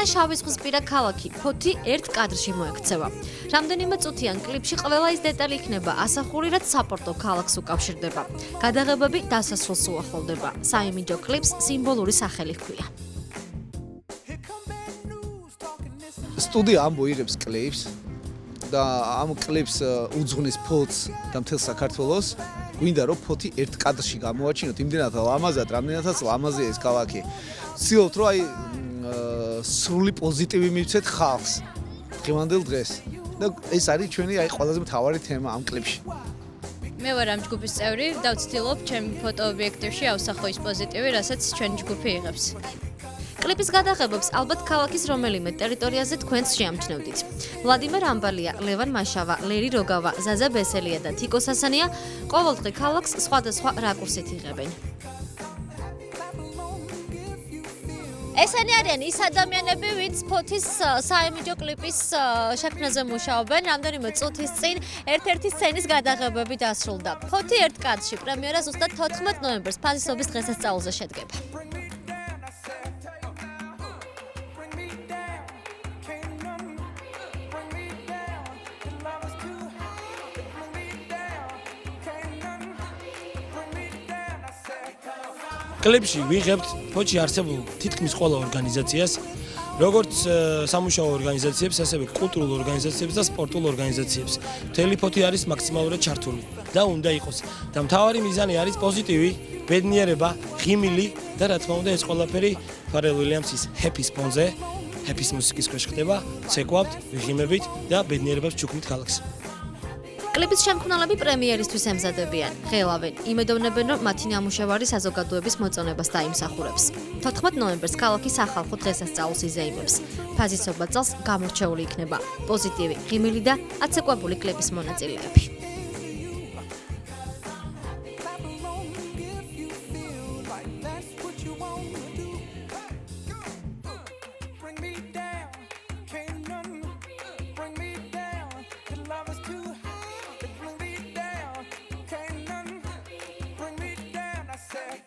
პატარა შავიზღვისპირა ქალაქი ფოთი ერთ კადრში მოექცევა. რამდენიმე წუთიან კლიპში ყველა ის დეტალი იქნება ასახული, რაც საპორტო ქალაქს უკავშირდება. გადაღებები დასასრულს უახლოვდება. საიმიჯო კლიპს სიმბოლური სახელი ჰქვია. სტუდია ამბოირებს კლიპს და ამ კლიპს უძღვნის ფოთს და მთელ საქართველოს. გვინდა რომ ფოთი ერთ კადრში გამოაჩინოთ, იმდენად ლამაზად, რამდენადაც ლამაზია ეს ქალაქი. ვცდილობთ რომ აი სრული პოზიტივი მივცეთ ხალხს დღევანდელ დღეს და ეს არის ჩვენი აი ყველაზე მთავარი თემა ამ კლიპში. მე ვარ ამ ჯგუფის წევრი და ვცდილობ ჩემი ფოტოობიექტივში ავსახო ის პოზიტივი, რასაც ჩვენი ჯგუფი იღებს. კლიპის გადაღებებს ალბათ ქალაქის რომელიმე ტერიტორიაზე თქვენც შეამჩნევდით. ვლადიმერ ამბალია, ლევან მაშავა, ლერი როგავა, ზაზა ბესელია და თიკო სასანია ყოველდღე ქალაქს სხვადასხვა რაკურსით იღებენ. ესენი არიან ის ადამიანები, ვინც ფოთის საიმიჯო კლიპის შექმნაზე მუშაობენ. რამდენიმე წუთის წინ ერთ-ერთი სცენის გადაღებები დასრულდა. ფოთი ერთ კადრში პრემიერა ზუსტად 14 ნოემბერს ფაზისობის დღესასწაულზე შედგება. კლიპში ვიღებთ ფოთში არსებულ თითქმის ყველა ორგანიზაციას, როგორც სამუშაო ორგანიზაციებს, ასევე კულტურულ ორგანიზაციებს და სპორტულ ორგანიზაციებს. მთელი ფოთი არის მაქსიმალურად ჩართული და უნდა იყოს. და მთავარი მიზანი არის პოზიტივი, ბედნიერება, ღიმილი და რა თქმა უნდა ეს ყველაფერი ფარელ უილიამსის ჰეპის ფონზე, ჰეპის მუსიკის ქვეშ ხდება, ცეკვავთ, ვიღიმებით და ბედნიერებას ჩუქნით ქალაქს. კლიპის შემქმნელები პრემიერისთვის ემზადებიან. ღელავენ, იმედოვნებენ, რომ მათი ნამუშევარი საზოგადოების მოწონებას დაიმსახურებს. 14 ნოემბერს ქალაქი სახალხო დღესასწაულს იზეიმებს. ფაზისობა წელს გამორჩეული იქნება პოზიტივი, ღიმილი და აცეკვებული კლიპის მონაწილეები.